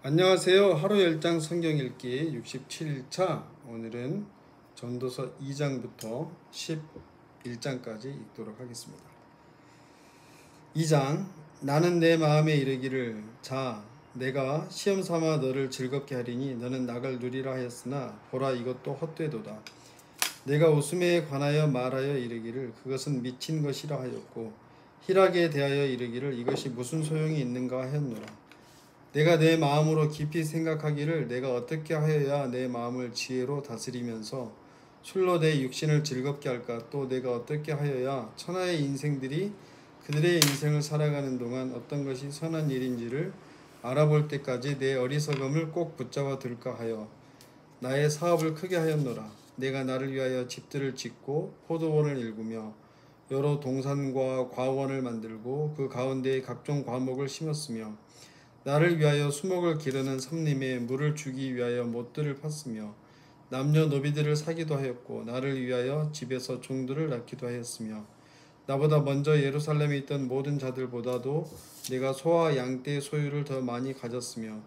안녕하세요. 하루 열장 성경 읽기 67일차. 오늘은 전도서 2장부터 11장까지 읽도록 하겠습니다. 2장. 나는 내 마음에 이르기를 자 내가 시험 삼아 너를 즐겁게 하리니 너는 낙을 누리라 하였으나 보라 이것도 헛되도다. 내가 웃음에 관하여 말하여 이르기를 그것은 미친 것이라 하였고 희락에 대하여 이르기를 이것이 무슨 소용이 있는가 하였노라. 내가 내 마음으로 깊이 생각하기를 내가 어떻게 하여야 내 마음을 지혜로 다스리면서 술로 내 육신을 즐겁게 할까. 또 내가 어떻게 하여야 천하의 인생들이 그들의 인생을 살아가는 동안 어떤 것이 선한 일인지를 알아볼 때까지 내 어리석음을 꼭 붙잡아 둘까 하여 나의 사업을 크게 하였노라. 내가 나를 위하여 집들을 짓고 포도원을 일구며 여러 동산과 과원을 만들고 그 가운데에 각종 과목을 심었으며 나를 위하여 수목을 기르는 삼림에 물을 주기 위하여 못들을 팠으며 남녀노비들을 사기도 하였고 나를 위하여 집에서 종들을 낳기도 하였으며 나보다 먼저 예루살렘에 있던 모든 자들보다도 내가 소와 양떼의 소유를 더 많이 가졌으며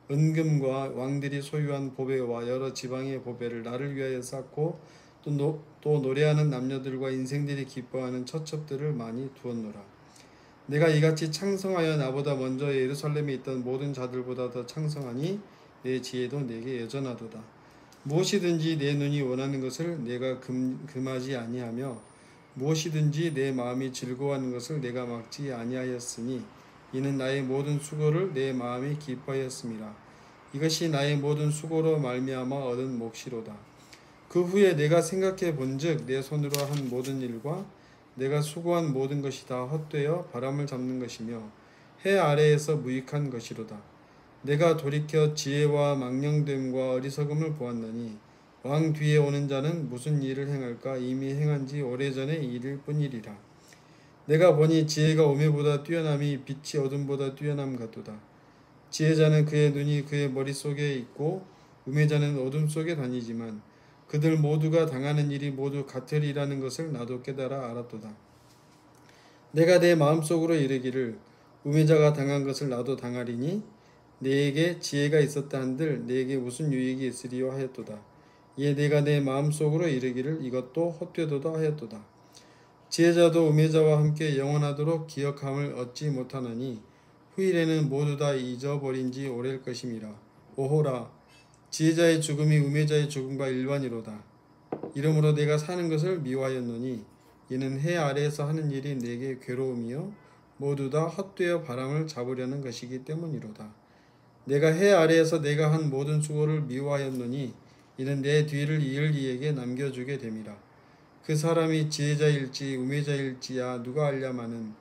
은금과 왕들이 소유한 보배와 여러 지방의 보배를 나를 위하여 쌓고 또 노래하는 남녀들과 인생들이 기뻐하는 처첩들을 많이 두었노라. 내가 이같이 창성하여 나보다 먼저 예루살렘에 있던 모든 자들보다 더 창성하니 내 지혜도 내게 여전하도다. 무엇이든지 내 눈이 원하는 것을 내가 금하지 아니하며 무엇이든지 내 마음이 즐거워하는 것을 내가 막지 아니하였으니 이는 나의 모든 수고를 내 마음이 기뻐하였음이라. 이것이 나의 모든 수고로 말미암아 얻은 몫이로다. 그 후에 내가 생각해 본즉 내 손으로 한 모든 일과 내가 수고한 모든 것이 다 헛되어 바람을 잡는 것이며 해 아래에서 무익한 것이로다. 내가 돌이켜 지혜와 망령됨과 어리석음을 보았나니 왕 뒤에 오는 자는 무슨 일을 행할까. 이미 행한 지 오래전의 일일 뿐이리라. 내가 보니 지혜가 오매보다 뛰어남이 빛이 어둠보다 뛰어남 같도다. 지혜자는 그의 눈이 그의 머릿속에 있고 우매자는 어둠 속에 다니지만 그들 모두가 당하는 일이 모두 같으리라는 것을 나도 깨달아 알았도다. 내가 내 마음속으로 이르기를 우매자가 당한 것을 나도 당하리니 내게 지혜가 있었다 한들 내게 무슨 유익이 있으리요 하였도다. 이에 내가 내 마음속으로 이르기를 이것도 헛되도다 하였도다. 지혜자도 우매자와 함께 영원하도록 기억함을 얻지 못하나니 후일에는 모두 다 잊어버린 지 오래일 것임이라. 오호라 지혜자의 죽음이 우매자의 죽음과 일반이로다. 이러므로 내가 사는 것을 미워하였노니 이는 해 아래에서 하는 일이 내게 괴로움이요 모두 다 헛되어 바람을 잡으려는 것이기 때문이로다. 내가 해 아래에서 내가 한 모든 수고를 미워하였노니 이는 내 뒤를 이을 이에게 남겨주게 됨이라. 그 사람이 지혜자일지 우매자일지야 누가 알랴마는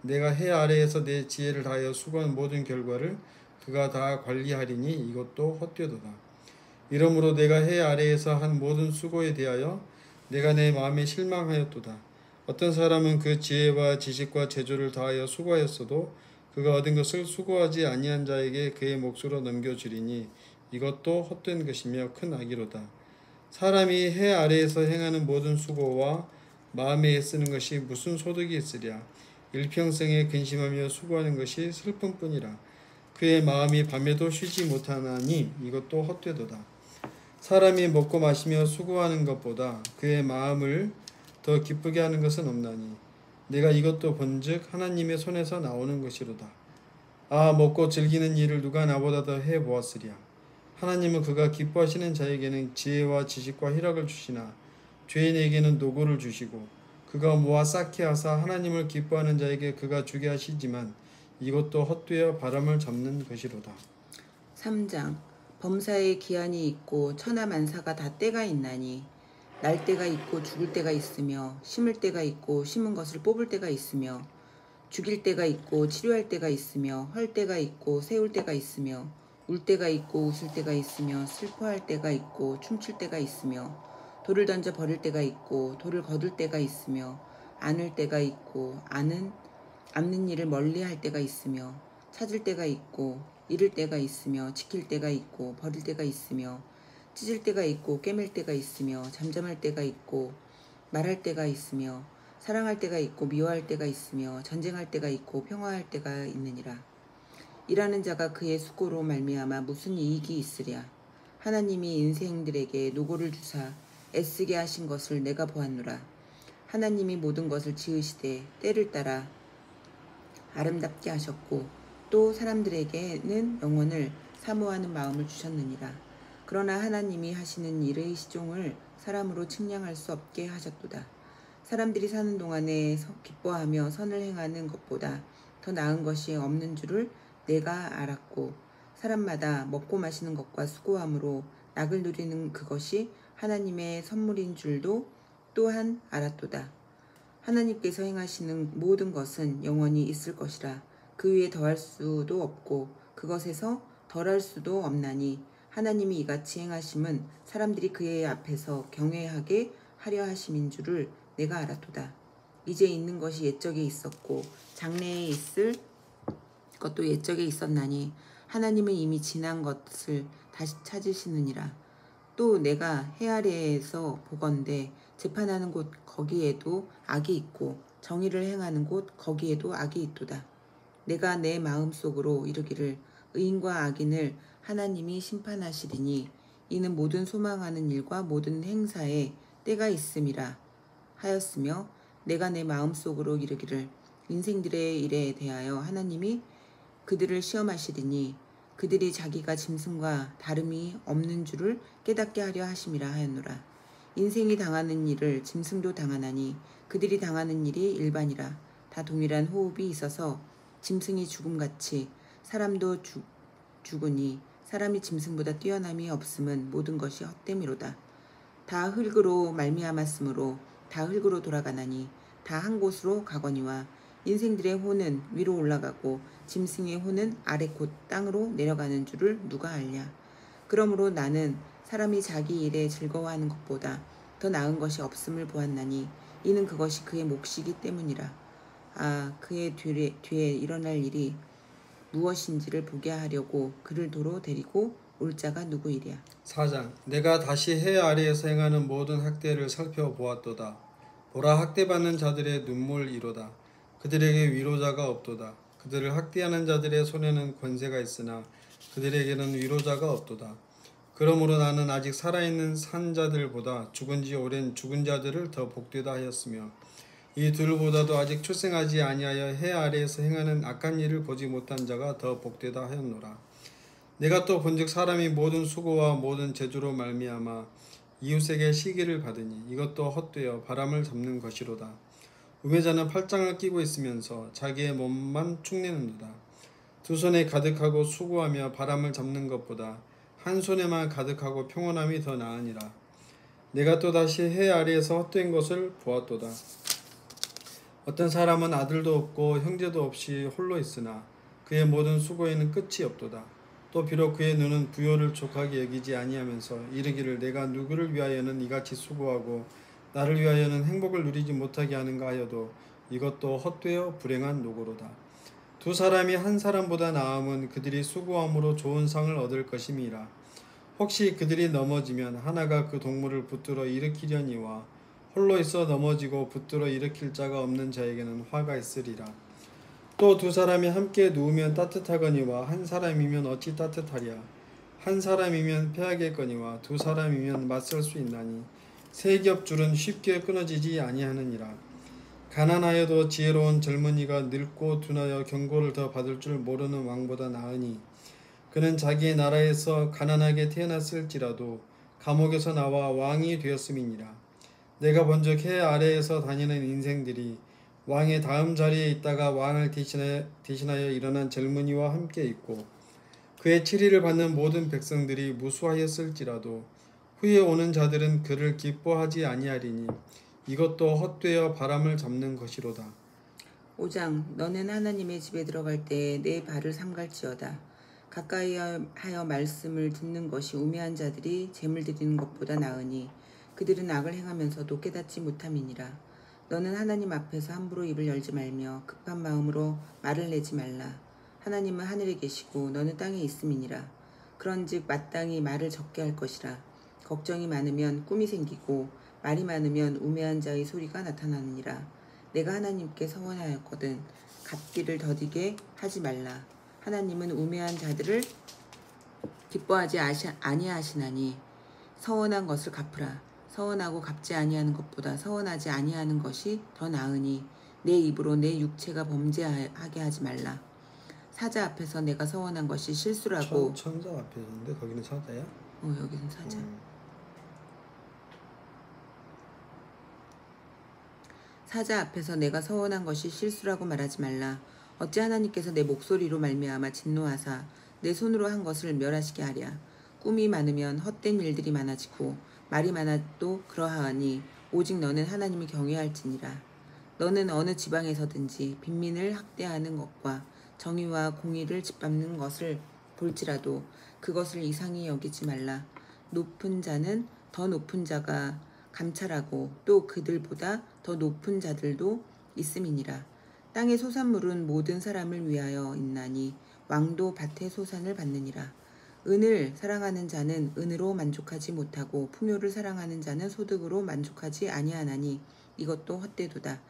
내가 해 아래에서 내 지혜를 다하여 수고한 모든 결과를 그가 다 관리하리니 이것도 헛되도다. 이러므로 내가 해 아래에서 한 모든 수고에 대하여 내가 내 마음에 실망하였도다. 어떤 사람은 그 지혜와 지식과 제조를 다하여 수고하였어도 그가 얻은 것을 수고하지 아니한 자에게 그의 몫으로 넘겨주리니 이것도 헛된 것이며 큰 악이로다. 사람이 해 아래에서 행하는 모든 수고와 마음에 애쓰는 것이 무슨 소득이 있으랴. 일평생에 근심하며 수고하는 것이 슬픔뿐이라. 그의 마음이 밤에도 쉬지 못하나니 이것도 헛되도다. 사람이 먹고 마시며 수고하는 것보다 그의 마음을 더 기쁘게 하는 것은 없나니 내가 이것도 본즉 하나님의 손에서 나오는 것이로다. 아 먹고 즐기는 일을 누가 나보다 더 해보았으랴. 하나님은 그가 기뻐하시는 자에게는 지혜와 지식과 희락을 주시나 죄인에게는 노고를 주시고 그가 모아 쌓게 하사 하나님을 기뻐하는 자에게 그가 주게 하시지만 이것도 헛되어 바람을 잡는 것이로다. 3장. 범사에 기한이 있고 천하만사가 다 때가 있나니 날 때가 있고 죽을 때가 있으며 심을 때가 있고 심은 것을 뽑을 때가 있으며 죽일 때가 있고 치료할 때가 있으며 헐 때가 있고 세울 때가 있으며 울 때가 있고 웃을 때가 있으며 슬퍼할 때가 있고 춤출 때가 있으며 돌을 던져 버릴 때가 있고 돌을 거둘 때가 있으며 안을 때가 있고 않는 일을 멀리할 때가 있으며 찾을 때가 있고 잃을 때가 있으며 지킬 때가 있고 버릴 때가 있으며 찢을 때가 있고 꿰맬 때가 있으며 잠잠할 때가 있고 말할 때가 있으며 사랑할 때가 있고 미워할 때가 있으며 전쟁할 때가 있고 평화할 때가 있느니라. 일하는 자가 그의 수고로 말미암아 무슨 이익이 있으랴. 하나님이 인생들에게 노고를 주사 애쓰게 하신 것을 내가 보았노라. 하나님이 모든 것을 지으시되 때를 따라 아름답게 하셨고 또 사람들에게는 영혼을 사모하는 마음을 주셨느니라. 그러나 하나님이 하시는 일의 시종을 사람으로 측량할 수 없게 하셨도다. 사람들이 사는 동안에 기뻐하며 선을 행하는 것보다 더 나은 것이 없는 줄을 내가 알았고 사람마다 먹고 마시는 것과 수고함으로 낙을 누리는 그것이 하나님의 선물인 줄도 또한 알았도다. 하나님께서 행하시는 모든 것은 영원히 있을 것이라. 그 위에 더할 수도 없고 그것에서 덜할 수도 없나니 하나님이 이같이 행하심은 사람들이 그의 앞에서 경외하게 하려 하심인 줄을 내가 알았도다. 이제 있는 것이 옛적에 있었고 장래에 있을 것도 옛적에 있었나니 하나님은 이미 지난 것을 다시 찾으시느니라. 또 내가 해 아래에서 보건대 재판하는 곳 거기에도 악이 있고 정의를 행하는 곳 거기에도 악이 있도다. 내가 내 마음속으로 이르기를 의인과 악인을 하나님이 심판하시리니 이는 모든 소망하는 일과 모든 행사에 때가 있음이라 하였으며 내가 내 마음속으로 이르기를 인생들의 일에 대하여 하나님이 그들을 시험하시리니 그들이 자기가 짐승과 다름이 없는 줄을 깨닫게 하려 하심이라 하였노라. 인생이 당하는 일을 짐승도 당하나니 그들이 당하는 일이 일반이라. 다 동일한 호흡이 있어서 짐승이 죽음같이 사람도 죽으니 사람이 짐승보다 뛰어남이 없음은 모든 것이 헛됨이로다. 다 흙으로 말미암았으므로 다 흙으로 돌아가나니 다 한 곳으로 가거니와 인생들의 혼은 위로 올라가고 짐승의 혼은 아래 곧 땅으로 내려가는 줄을 누가 알랴. 그러므로 나는 사람이 자기 일에 즐거워하는 것보다 더 나은 것이 없음을 보았나니 이는 그것이 그의 몫이기 때문이라. 그의 뒤에 일어날 일이 무엇인지를 보게 하려고 그를 도로 데리고 올 자가 누구이랴. 4장 내가 다시 해 아래에서 행하는 모든 학대를 살펴보았도다. 보라, 학대받는 자들의 눈물이로다. 그들에게 위로자가 없도다. 그들을 학대하는 자들의 손에는 권세가 있으나 그들에게는 위로자가 없도다. 그러므로 나는 아직 살아있는 산 자들보다 죽은 지 오랜 죽은 자들을 더 복되다 하였으며 이 둘보다도 아직 출생하지 아니하여 해 아래에서 행하는 악한 일을 보지 못한 자가 더 복되다 하였노라. 내가 또 본즉 사람이 모든 수고와 모든 재주로 말미암아 이웃에게 시기를 받으니 이것도 헛되어 바람을 잡는 것이로다. 우매자는 팔짱을 끼고 있으면서 자기의 몸만 축내는도다. 두 손에 가득하고 수고하며 바람을 잡는 것보다 한 손에만 가득하고 평온함이 더 나으니라. 내가 또다시 해 아래에서 헛된 것을 보았도다. 어떤 사람은 아들도 없고 형제도 없이 홀로 있으나 그의 모든 수고에는 끝이 없도다. 또 비록 그의 눈은 부요를 족하게 여기지 아니하면서 이르기를 내가 누구를 위하여는 이같이 수고하고 나를 위하여는 행복을 누리지 못하게 하는가 하여도 이것도 헛되어 불행한 노고로다. 두 사람이 한 사람보다 나음은 그들이 수고함으로 좋은 상을 얻을 것임이라. 혹시 그들이 넘어지면 하나가 그 동물을 붙들어 일으키려니와 홀로 있어 넘어지고 붙들어 일으킬 자가 없는 자에게는 화가 있으리라. 또 두 사람이 함께 누우면 따뜻하거니와 한 사람이면 어찌 따뜻하랴. 한 사람이면 패하겠거니와 두 사람이면 맞설 수 있나니 세 겹 줄은 쉽게 끊어지지 아니하느니라. 가난하여도 지혜로운 젊은이가 늙고 둔하여 경고를 더 받을 줄 모르는 왕보다 나으니 그는 자기의 나라에서 가난하게 태어났을지라도 감옥에서 나와 왕이 되었음이니라. 내가 본즉 해 아래에서 다니는 인생들이 왕의 다음 자리에 있다가 왕을 대신하여 일어난 젊은이와 함께 있고 그의 치리를 받는 모든 백성들이 무수하였을지라도 후에 오는 자들은 그를 기뻐하지 아니하리니 이것도 헛되어 바람을 잡는 것이로다. 5장 너는 하나님의 집에 들어갈 때에 내 발을 삼갈지어다. 가까이 하여 말씀을 듣는 것이 우매한 자들이 재물 드리는 것보다 나으니 그들은 악을 행하면서도 깨닫지 못함이니라. 너는 하나님 앞에서 함부로 입을 열지 말며 급한 마음으로 말을 내지 말라. 하나님은 하늘에 계시고 너는 땅에 있음이니라. 그런즉 마땅히 말을 적게 할 것이라. 걱정이 많으면 꿈이 생기고 말이 많으면 우매한 자의 소리가 나타나느니라. 내가 하나님께 서원하였거든 갚기를 더디게 하지 말라. 하나님은 우매한 자들을 기뻐하지 아니하시나니 서원한 것을 갚으라. 서원하고 갚지 아니하는 것보다 서원하지 아니하는 것이 더 나으니 내 입으로 내 육체가 범죄하게 하지 말라. 사자 앞에서 내가 서원한 것이 실수라고. 천사 앞에서인데 거기는 사자야? 여기는 사자. 사자 앞에서 내가 서원한 것이 실수라고 말하지 말라. 어찌 하나님께서 내 목소리로 말미암아 진노하사 내 손으로 한 것을 멸하시게 하랴. 꿈이 많으면 헛된 일들이 많아지고 말이 많아도 그러하니 오직 너는 하나님을 경외할지니라. 너는 어느 지방에서든지 빈민을 학대하는 것과 정의와 공의를 짓밟는 것을 볼지라도 그것을 이상히 여기지 말라. 높은 자는 더 높은 자가 감찰하고 또 그들보다 더 높은 자들도 있음이니라. 땅의 소산물은 모든 사람을 위하여 있나니 왕도 밭의 소산을 받느니라. 은을 사랑하는 자는 은으로 만족하지 못하고 풍요를 사랑하는 자는 소득으로 만족하지 아니하나니 이것도 헛되도다.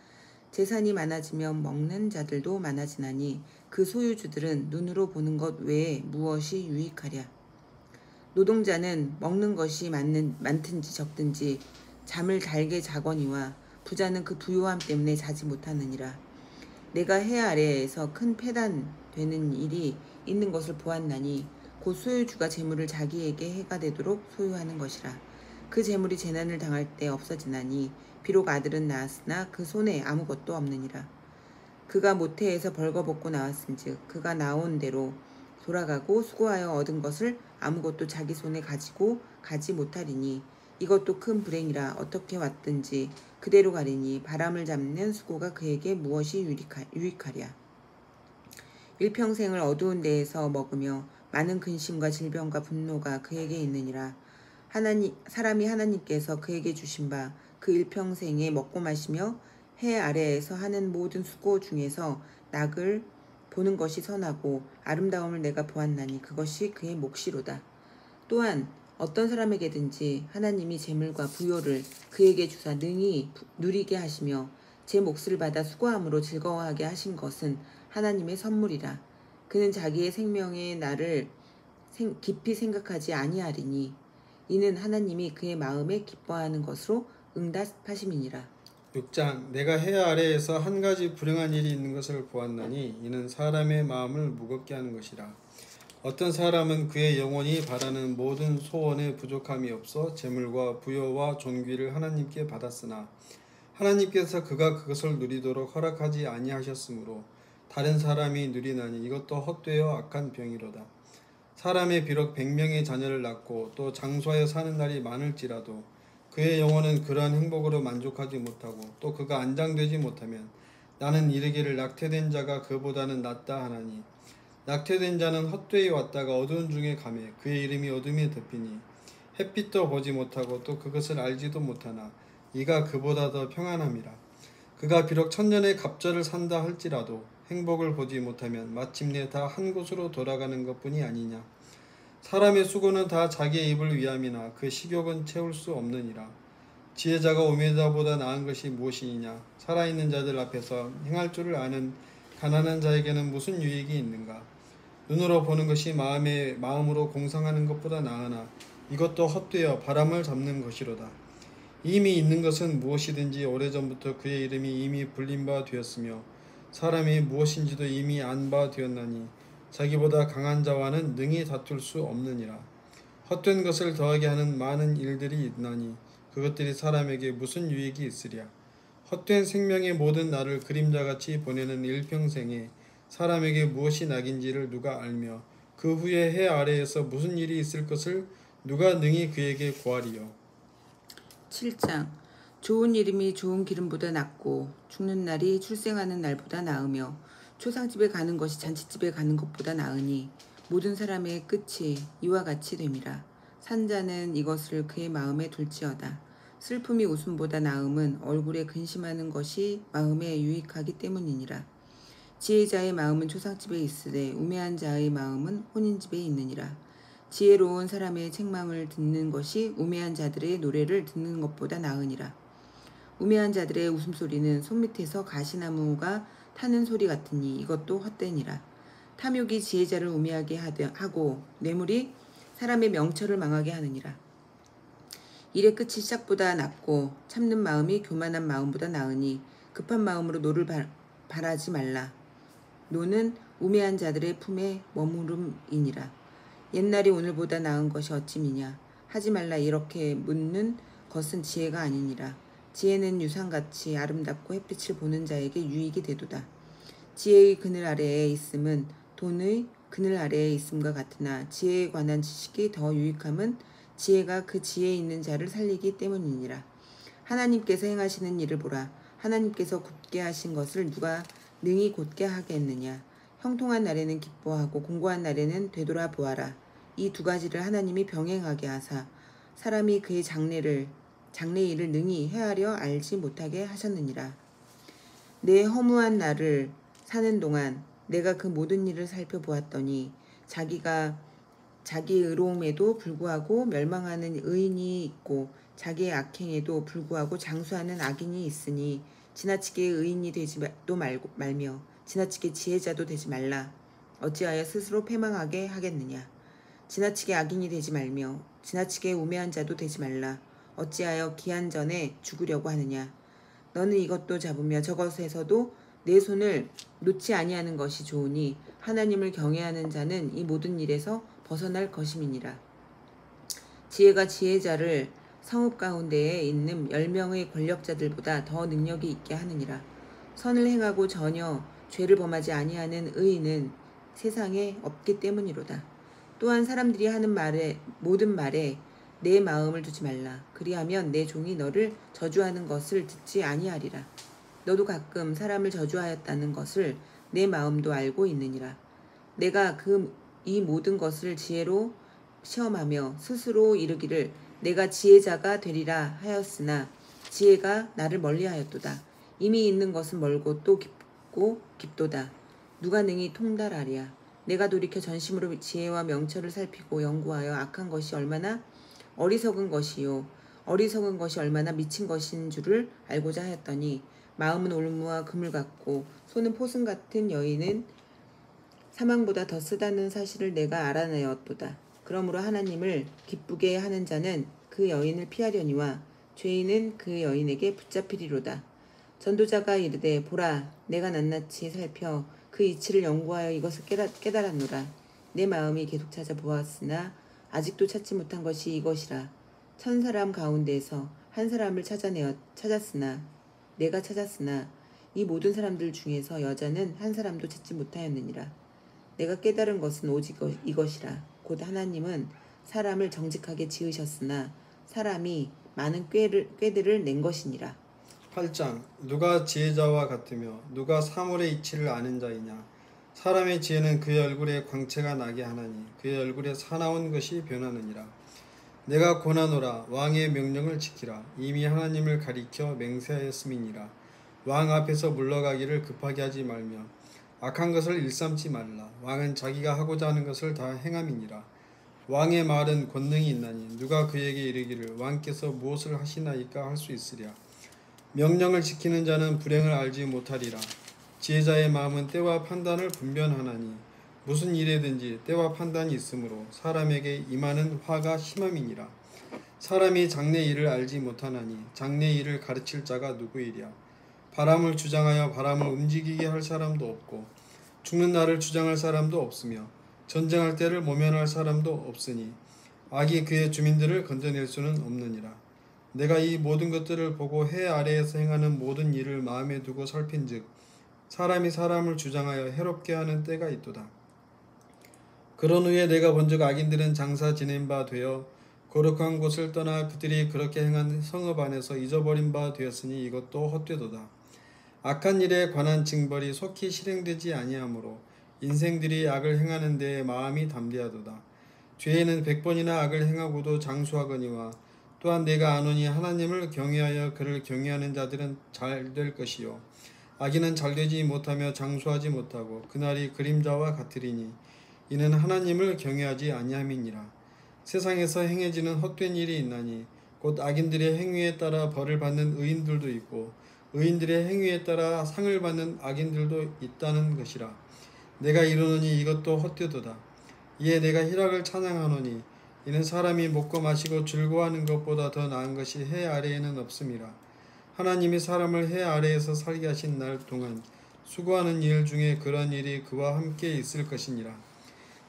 재산이 많아지면 먹는 자들도 많아지나니 그 소유주들은 눈으로 보는 것 외에 무엇이 유익하랴. 노동자는 먹는 것이 많든지 적든지 잠을 달게 자거니와 부자는 그 부요함 때문에 자지 못하느니라. 내가 해 아래에서 큰 패단되는 일이 있는 것을 보았나니 곧 소유주가 재물을 자기에게 해가 되도록 소유하는 것이라. 그 재물이 재난을 당할 때 없어지나니 비록 아들은 낳았으나 그 손에 아무것도 없느니라. 그가 모태에서 벌거벗고 나왔은즉 그가 나온 대로 돌아가고 수고하여 얻은 것을 아무것도 자기 손에 가지고 가지 못하리니 이것도 큰 불행이라. 어떻게 왔든지 그대로 가리니 바람을 잡는 수고가 그에게 무엇이 유익하랴. 일평생을 어두운 데에서 먹으며 많은 근심과 질병과 분노가 그에게 있느니라. 사람이 하나님께서 그에게 주신 바 그 일평생에 먹고 마시며 해 아래에서 하는 모든 수고 중에서 낙을 보는 것이 선하고 아름다움을 내가 보았나니 그것이 그의 몫이로다. 또한 어떤 사람에게든지 하나님이 재물과 부요를 그에게 주사 능히 누리게 하시며 제 몫을 받아 수고함으로 즐거워하게 하신 것은 하나님의 선물이라. 그는 자기의 생명의 날을 깊이 생각하지 아니하리니 이는 하나님이 그의 마음에 기뻐하는 것으로 응답하심이니라. 6장 내가 해 아래에서 한 가지 불행한 일이 있는 것을 보았나니 이는 사람의 마음을 무겁게 하는 것이라. 어떤 사람은 그의 영혼이 바라는 모든 소원에 부족함이 없어 재물과 부여와 존귀를 하나님께 받았으나 하나님께서 그가 그것을 누리도록 허락하지 아니하셨으므로 다른 사람이 누리나니 이것도 헛되어 악한 병이로다. 사람이 비록 100명의 자녀를 낳고 또 장수하여 사는 날이 많을지라도 그의 영혼은 그러한 행복으로 만족하지 못하고 또 그가 안장되지 못하면 나는 이르기를 낙태된 자가 그보다는 낫다 하나니 낙태된 자는 헛되이 왔다가 어두운 중에 가매 그의 이름이 어둠에 덮이니 햇빛도 보지 못하고 또 그것을 알지도 못하나 이가 그보다 더 평안함이라. 그가 비록 천년의 갑절을 산다 할지라도 행복을 보지 못하면 마침내 다 한 곳으로 돌아가는 것뿐이 아니냐. 사람의 수고는 다 자기의 입을 위함이나 그 식욕은 채울 수 없느니라. 지혜자가 우매자보다 나은 것이 무엇이냐. 살아있는 자들 앞에서 행할 줄을 아는 가난한 자에게는 무슨 유익이 있는가. 눈으로 보는 것이 마음으로 공상하는 것보다 나으나 이것도 헛되어 바람을 잡는 것이로다. 이미 있는 것은 무엇이든지 오래전부터 그의 이름이 이미 불린 바 되었으며 사람이 무엇인지도 이미 안 바 되었나니 자기보다 강한 자와는 능히 다툴 수 없느니라. 헛된 것을 더하게 하는 많은 일들이 있나니 그것들이 사람에게 무슨 유익이 있으랴. 헛된 생명의 모든 날을 그림자같이 보내는 일평생에 사람에게 무엇이 낙인지를 누가 알며 그 후에 해 아래에서 무슨 일이 있을 것을 누가 능히 그에게 고하리요. 7장 좋은 이름이 좋은 기름보다 낫고 죽는 날이 출생하는 날보다 나으며 초상집에 가는 것이 잔치집에 가는 것보다 나으니 모든 사람의 끝이 이와 같이 됨이라. 산자는 이것을 그의 마음에 둘지어다. 슬픔이 웃음보다 나음은 얼굴에 근심하는 것이 마음에 유익하기 때문이니라. 지혜자의 마음은 초상집에 있으되 우매한 자의 마음은 혼인집에 있느니라. 지혜로운 사람의 책망을 듣는 것이 우매한 자들의 노래를 듣는 것보다 나으니라. 우매한 자들의 웃음소리는 손밑에서 가시나무가 타는 소리 같으니 이것도 헛되니라. 탐욕이 지혜자를 우매하게 하고 뇌물이 사람의 명철을 망하게 하느니라. 일의 끝이 시작보다 낫고 참는 마음이 교만한 마음보다 나으니 급한 마음으로 노를 바라지 말라. 노는 우매한 자들의 품에 머무름이니라. 옛날이 오늘보다 나은 것이 어찌미냐. 하지 말라 이렇게 묻는 것은 지혜가 아니니라. 지혜는 유상같이 아름답고 햇빛을 보는 자에게 유익이 되도다. 지혜의 그늘 아래에 있음은 돈의 그늘 아래에 있음과 같으나 지혜에 관한 지식이 더 유익함은 지혜가 그 지혜에 있는 자를 살리기 때문이니라. 하나님께서 행하시는 일을 보라. 하나님께서 굳게 하신 것을 누가 능히 곧게 하겠느냐. 형통한 날에는 기뻐하고 공고한 날에는 되돌아 보아라. 이 두 가지를 하나님이 병행하게 하사 사람이 그의 장래 일을 능히 헤아려 알지 못하게 하셨느니라. 내 허무한 날을 사는 동안 내가 그 모든 일을 살펴보았더니 자기의 의로움에도 불구하고 멸망하는 의인이 있고 자기의 악행에도 불구하고 장수하는 악인이 있으니 지나치게 의인이 되지도 말며 지나치게 지혜자도 되지 말라. 어찌하여 스스로 패망하게 하겠느냐. 지나치게 악인이 되지 말며 지나치게 우매한 자도 되지 말라. 어찌하여 기한 전에 죽으려고 하느냐. 너는 이것도 잡으며 저것에서도 내 손을 놓지 아니하는 것이 좋으니 하나님을 경외하는 자는 이 모든 일에서 벗어날 것임이니라. 지혜가 지혜자를 성읍 가운데에 있는 10명의 권력자들보다 더 능력이 있게 하느니라. 선을 행하고 전혀 죄를 범하지 아니하는 의인은 세상에 없기 때문이로다. 또한 사람들이 하는 모든 말에 내 마음을 두지 말라. 그리하면 내 종이 너를 저주하는 것을 듣지 아니하리라. 너도 가끔 사람을 저주하였다는 것을 내 마음도 알고 있느니라. 내가 이 모든 것을 지혜로 시험하며 스스로 이르기를 내가 지혜자가 되리라 하였으나 지혜가 나를 멀리하였도다. 이미 있는 것은 멀고 또 깊고 깊도다. 누가 능히 통달하랴. 내가 돌이켜 전심으로 지혜와 명철을 살피고 연구하여 악한 것이 얼마나 어리석은 것이요 어리석은 것이 얼마나 미친 것인 줄을 알고자 하였더니 마음은 올무와 그물 같고 손은 포승 같은 여인은 사망보다 더 쓰다는 사실을 내가 알아내었도다. 그러므로 하나님을 기쁘게 하는 자는 그 여인을 피하려니와 죄인은 그 여인에게 붙잡히리로다. 전도자가 이르되 보라 내가 낱낱이 살펴 그 이치를 연구하여 이것을 깨달았노라. 내 마음이 계속 찾아보았으나 아직도 찾지 못한 것이 이것이라. 1000사람 가운데에서 한 사람을 찾았으나 내가 찾았으나 이 모든 사람들 중에서 여자는 한 사람도 찾지 못하였느니라. 내가 깨달은 것은 오직 이것이라. 곧 하나님은 사람을 정직하게 지으셨으나 사람이 많은 꾀들을 낸 것이니라. 8장 누가 지혜자와 같으며 누가 사물의 이치를 아는 자이냐. 사람의 지혜는 그의 얼굴에 광채가 나게 하나니 그의 얼굴에 사나운 것이 변하느니라. 내가 권하노라. 왕의 명령을 지키라. 이미 하나님을 가리켜 맹세하였음이니라. 왕 앞에서 물러가기를 급하게 하지 말며 악한 것을 일삼지 말라. 왕은 자기가 하고자 하는 것을 다 행함이니라. 왕의 말은 권능이 있나니 누가 그에게 이르기를 왕께서 무엇을 하시나이까 할 수 있으랴. 명령을 지키는 자는 불행을 알지 못하리라. 지혜자의 마음은 때와 판단을 분별하나니 무슨 일에든지 때와 판단이 있으므로 사람에게 임하는 화가 심함이니라. 사람이 장래 일을 알지 못하나니 장래 일을 가르칠 자가 누구이랴. 바람을 주장하여 바람을 움직이게 할 사람도 없고 죽는 날을 주장할 사람도 없으며 전쟁할 때를 모면할 사람도 없으니 악이 그의 주민들을 건져낼 수는 없느니라. 내가 이 모든 것들을 보고 해 아래에서 행하는 모든 일을 마음에 두고 살핀즉 사람이 사람을 주장하여 해롭게 하는 때가 있도다. 그런 후에 내가 본즉 악인들은 장사 지낸 바 되어 거룩한 곳을 떠나 그들이 그렇게 행한 성읍 안에서 잊어버린 바 되었으니 이것도 헛되도다. 악한 일에 관한 징벌이 속히 실행되지 아니하므로 인생들이 악을 행하는 데에 마음이 담대하도다. 죄인은 100번이나 악을 행하고도 장수하거니와 또한 내가 아노니 하나님을 경외하여 그를 경외하는 자들은 잘 될 것이요 악인은 잘되지 못하며 장수하지 못하고 그날이 그림자와 같으리니 이는 하나님을 경외하지 아니함이니라. 세상에서 행해지는 헛된 일이 있나니 곧 악인들의 행위에 따라 벌을 받는 의인들도 있고 의인들의 행위에 따라 상을 받는 악인들도 있다는 것이라. 내가 이르노니 이것도 헛되도다. 이에 내가 희락을 찬양하노니 이는 사람이 먹고 마시고 즐거워하는 것보다 더 나은 것이 해 아래에는 없음이라. 하나님이 사람을 해 아래에서 살게 하신 날 동안 수고하는 일 중에 그런 일이 그와 함께 있을 것이니라.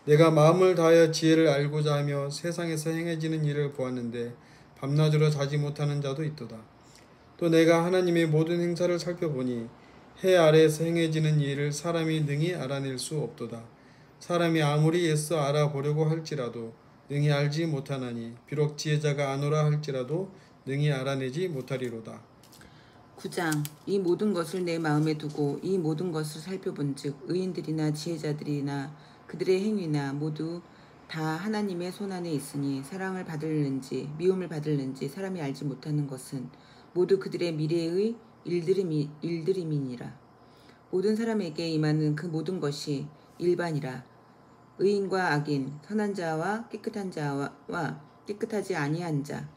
내가 마음을 다하여 지혜를 알고자 하며 세상에서 행해지는 일을 보았는데 밤낮으로 자지 못하는 자도 있도다. 또 내가 하나님의 모든 행사를 살펴보니 해 아래에서 행해지는 일을 사람이 능히 알아낼 수 없도다. 사람이 아무리 애써 알아보려고 할지라도 능히 알지 못하나니 비록 지혜자가 아노라 할지라도 능히 알아내지 못하리로다. 9장. 이 모든 것을 내 마음에 두고 이 모든 것을 살펴본즉 의인들이나 지혜자들이나 그들의 행위나 모두 다 하나님의 손안에 있으니 사랑을 받을는지 미움을 받을는지 사람이 알지 못하는 것은 모두 그들의 미래의 일들임이니라. 모든 사람에게 임하는 그 모든 것이 일반이라. 의인과 악인, 선한 자와 깨끗한 자와 깨끗하지 아니한 자,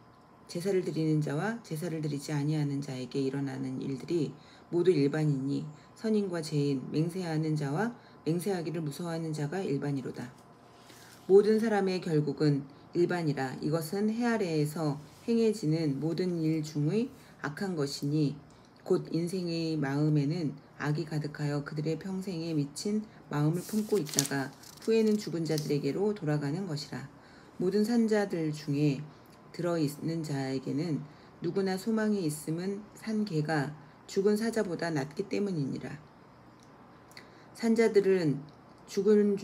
제사를 드리는 자와 제사를 드리지 아니하는 자에게 일어나는 일들이 모두 일반이니 선인과 죄인, 맹세하는 자와 맹세하기를 무서워하는 자가 일반이로다. 모든 사람의 결국은 일반이라. 이것은 해 아래에서 행해지는 모든 일 중의 악한 것이니 곧 인생의 마음에는 악이 가득하여 그들의 평생에 미친 마음을 품고 있다가 후에는 죽은 자들에게로 돌아가는 것이라. 모든 산자들 중에 들어있는 자에게는 누구나 소망이 있음은 산 개가 죽은 사자보다 낫기 때문이니라. 산자들은 죽은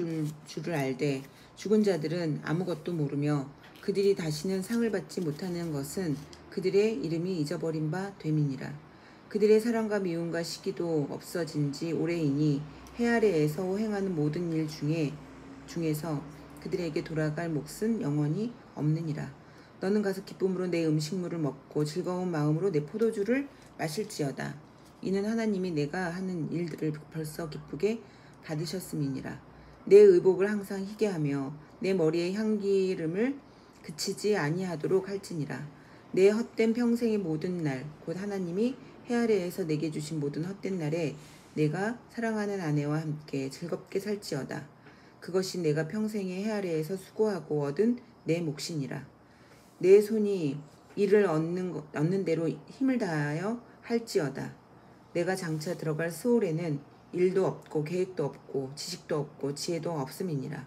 줄을 알되 죽은 자들은 아무것도 모르며 그들이 다시는 상을 받지 못하는 것은 그들의 이름이 잊어버린 바 됨이니라. 그들의 사랑과 미움과 시기도 없어진 지 오래이니 해 아래에서 행하는 모든 일 중에서 그들에게 돌아갈 몫은 영원히 없느니라. 너는 가서 기쁨으로 내 음식물을 먹고 즐거운 마음으로 내 포도주를 마실지어다. 이는 하나님이 내가 하는 일들을 벌써 기쁘게 받으셨음이니라. 내 의복을 항상 희게 하며 내 머리의 향기름을 그치지 아니하도록 할지니라. 내 헛된 평생의 모든 날 곧 하나님이 해 아래에서 내게 주신 모든 헛된 날에 내가 사랑하는 아내와 함께 즐겁게 살지어다. 그것이 내가 평생에 해 아래에서 수고하고 얻은 내 몫이니라. 내 손이 이를 얻는 대로 힘을 다하여 할지어다. 내가 장차 들어갈 스올에는 일도 없고 계획도 없고 지식도 없고 지혜도 없음이니라.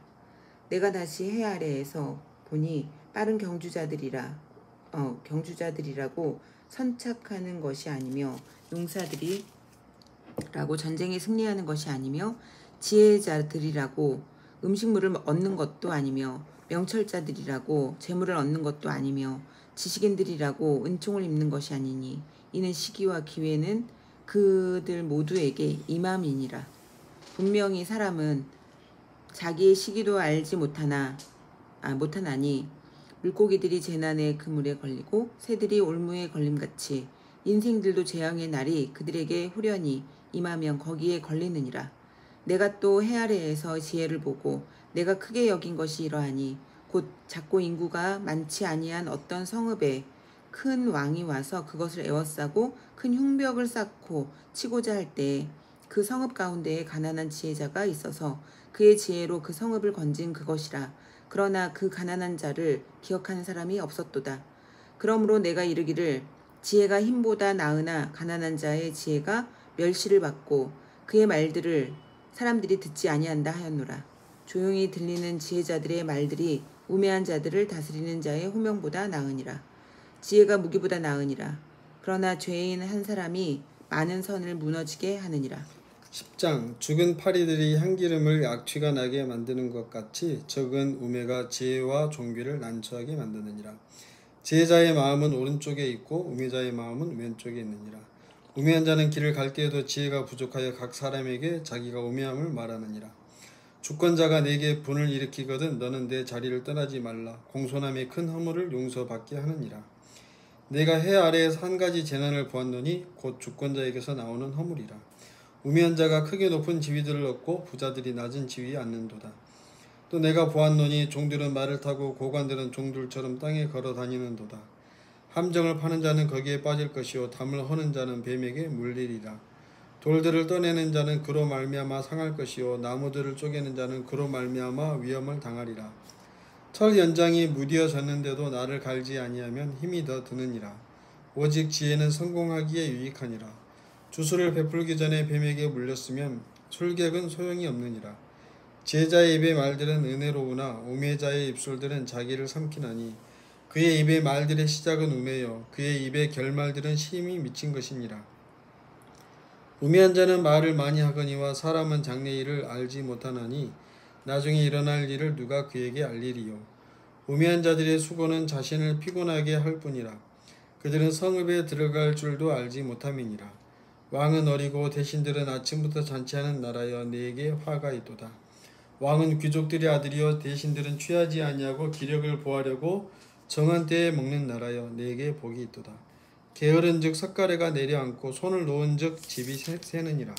내가 다시 해 아래에서 보니 빠른 경주자들이라고 선착하는 것이 아니며 용사들이라고 전쟁에 승리하는 것이 아니며 지혜자들이라고 음식물을 얻는 것도 아니며 명철자들이라고 재물을 얻는 것도 아니며 지식인들이라고 은총을 입는 것이 아니니 이는 시기와 기회는 그들 모두에게 임함이니라. 분명히 사람은 자기의 시기도 알지 못하나니 물고기들이 재난의 그물에 걸리고 새들이 올무에 걸림같이 인생들도 재앙의 날이 그들에게 후련히 임하면 거기에 걸리느니라. 내가 또 해 아래에서 지혜를 보고 내가 크게 여긴 것이 이러하니 곧 작고 인구가 많지 아니한 어떤 성읍에 큰 왕이 와서 그것을 에워싸고 큰 흉벽을 쌓고 치고자 할 때에 그 성읍 가운데에 가난한 지혜자가 있어서 그의 지혜로 그 성읍을 건진 그것이라. 그러나 그 가난한 자를 기억하는 사람이 없었도다. 그러므로 내가 이르기를 지혜가 힘보다 나으나 가난한 자의 지혜가 멸시를 받고 그의 말들을 사람들이 듣지 아니한다 하였노라. 조용히 들리는 지혜자들의 말들이 우매한 자들을 다스리는 자의 호명보다 나으니라. 지혜가 무기보다 나으니라. 그러나 죄인 한 사람이 많은 선을 무너지게 하느니라. 10장. 죽은 파리들이 향기름을 악취가 나게 만드는 것 같이 적은 우매가 지혜와 존귀를 난처하게 만드느니라. 지혜자의 마음은 오른쪽에 있고 우매자의 마음은 왼쪽에 있느니라. 우매한 자는 길을 갈 때에도 지혜가 부족하여 각 사람에게 자기가 우매함을 말하느니라. 주권자가 내게 분을 일으키거든 너는 내 자리를 떠나지 말라. 공손함의 큰 허물을 용서받게 하느니라. 내가 해 아래에서 한 가지 재난을 보았노니 곧 주권자에게서 나오는 허물이라. 우매한 자가 크게 높은 지위들을 얻고 부자들이 낮은 지위에 앉는도다. 또 내가 보았노니 종들은 말을 타고 고관들은 종들처럼 땅에 걸어 다니는도다. 함정을 파는 자는 거기에 빠질 것이요 담을 허는 자는 뱀에게 물리리라. 돌들을 떠내는 자는 그로 말미암아 상할 것이요 나무들을 쪼개는 자는 그로 말미암아 위험을 당하리라. 철 연장이 무디어졌는데도 나를 갈지 아니하면 힘이 더 드느니라. 오직 지혜는 성공하기에 유익하니라. 주술을 베풀기 전에 뱀에게 물렸으면 술객은 소용이 없느니라. 지혜자의 입의 말들은 은혜로우나 우매자의 입술들은 자기를 삼키나니 그의 입의 말들의 시작은 우매요 그의 입의 결말들은 심히 미친 것이니라. 우매한 자는 말을 많이 하거니와 사람은 장래일을 알지 못하나니 나중에 일어날 일을 누가 그에게 알리리요. 우매한 자들의 수고는 자신을 피곤하게 할 뿐이라. 그들은 성읍에 들어갈 줄도 알지 못함이니라. 왕은 어리고 대신들은 아침부터 잔치하는 나라여 네게 화가 있도다. 왕은 귀족들의 아들이요 대신들은 취하지 아니하고 기력을 보하려고 정한 때에 먹는 나라여 네게 복이 있도다. 게으른즉 삿가래가 내려앉고 손을 놓은즉 집이 새느니라.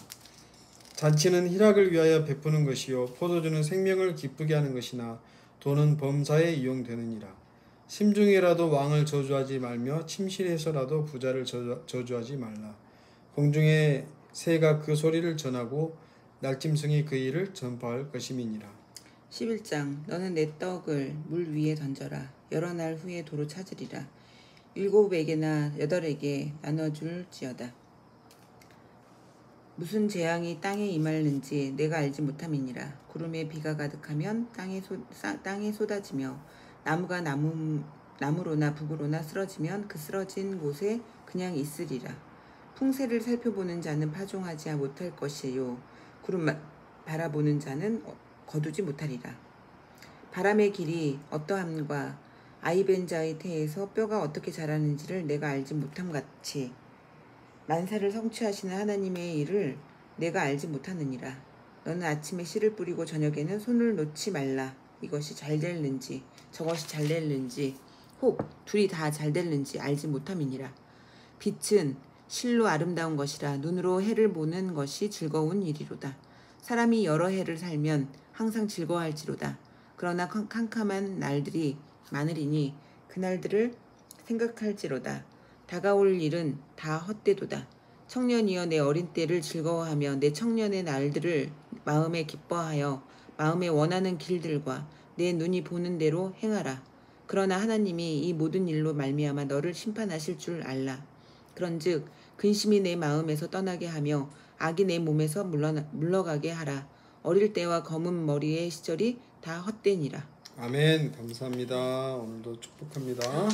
잔치는 희락을 위하여 베푸는 것이요 포도주는 생명을 기쁘게 하는 것이나 돈은 범사에 이용되느니라. 심중에라도 왕을 저주하지 말며 침실에서라도 부자를 저주하지 말라. 공중의 새가 그 소리를 전하고 날짐승이 그 일을 전파할 것임이니라. 11장 너는 내 떡을 물 위에 던져라. 여러 날 후에 도로 찾으리라. 7에게나 8에게 나눠줄지어다. 무슨 재앙이 땅에 임할는지 내가 알지 못함이니라. 구름에 비가 가득하면 땅에 쏟아지며 나무가 나무로나 북으로나 쓰러지면 그 쓰러진 곳에 그냥 있으리라. 풍세를 살펴보는 자는 파종하지 못할 것이요 구름 바라보는 자는 거두지 못하리라. 바람의 길이 어떠함과 아이벤 자의 태에서 뼈가 어떻게 자라는지를 내가 알지 못함같이 만사를 성취하시는 하나님의 일을 내가 알지 못하느니라. 너는 아침에 씨를 뿌리고 저녁에는 손을 놓지 말라. 이것이 잘 될는지 저것이 잘 될는지 혹 둘이 다 잘 될는지 알지 못함이니라. 빛은 실로 아름다운 것이라 눈으로 해를 보는 것이 즐거운 일이로다. 사람이 여러 해를 살면 항상 즐거워할지로다. 그러나 캄캄한 날들이 많으리니 그날들을 생각할지로다. 다가올 일은 다 헛되도다. 청년이여 내 어린 때를 즐거워하며 내 청년의 날들을 마음에 기뻐하여 마음에 원하는 길들과 내 눈이 보는 대로 행하라. 그러나 하나님이 이 모든 일로 말미암아 너를 심판하실 줄 알라. 그런즉 근심이 내 마음에서 떠나게 하며 악이 내 몸에서 물러가게 하라. 어릴 때와 검은 머리의 시절이 다 헛되니라. 아멘. 감사합니다. 오늘도 축복합니다.